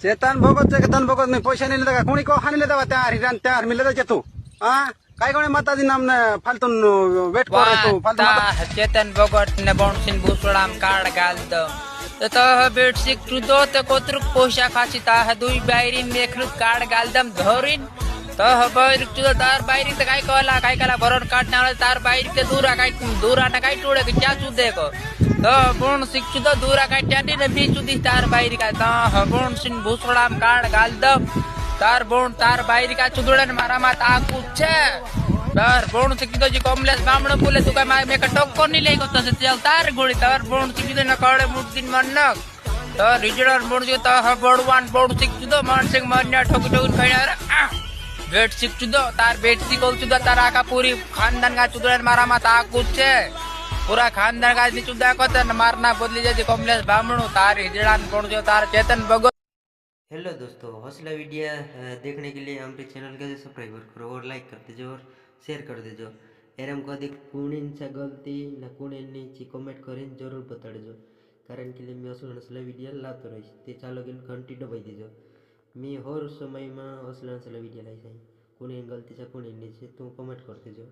चेतन भगत मी पैसा नहीं लेता कोणी को हानी लेता त्या हिरान त्या मिले जाते तू हां काय कोणी माताजी नामने फालतून वेट कर तू फालतू चेतन भगत ने बोनसिन भूसोडाम कार्ड घालत तर बेट शिक तुदो ते कोतरुक पोशा खाची ता दुई बायरीन मेखरुक कार्ड घालदम धोरीन तर बाहेर तुझं तार बाहेर काय कला भरून काढणार तार बाहेर दूरा ना काय टोळे क्या चुदे को तर बोन शिक्षु तो दूरा काय टाटी ने बी चुदी तार बाहेर काय तर बोन सिन भूसोडाम कार्ड घालदम तार बोन तार बाहेर काय चुदुडन मारा मात आकू छे तार बोन शिक्षु जी कॉम्प्लेक्स बामण बोले तू काय मे का टोको नहीं लेको तसे चल तार गोळी तार बोन शिक्षु न कळे मुक्तीन मनक तर रिजनल बोन जी तर बोडवान बोन शिक्षु मानसिक मान्य ठोक ठोक खाणार बेट सिक चुदो तार बेट सिक चुदा तार आका पूरी खानदान का चुदन मारा मात आकू छे पूरा खानदान का चुदा को मारना बदली जाती कॉम्प्लेक्स बामणो तार हिजड़ान कोण जो तार चेतन भगत। हेलो दोस्तों, हौसला वीडियो देखने के लिए हमारे चैनल को सब्सक्राइब करो और लाइक कर दीजिए और शेयर कर दीजिए। एरम को अधिक कुणींचा गलती ना कुणींची कमेंट करीन जरूर बताड़जो कारण के लिए मैं हौसला वीडियो लातो रहीश ते चालो के घंटी दबाई दीजो। मी हर समय में हौसला वीडियो लाई जाए कुणी गलतीचा कुणी तू कमेंट कर दीजो।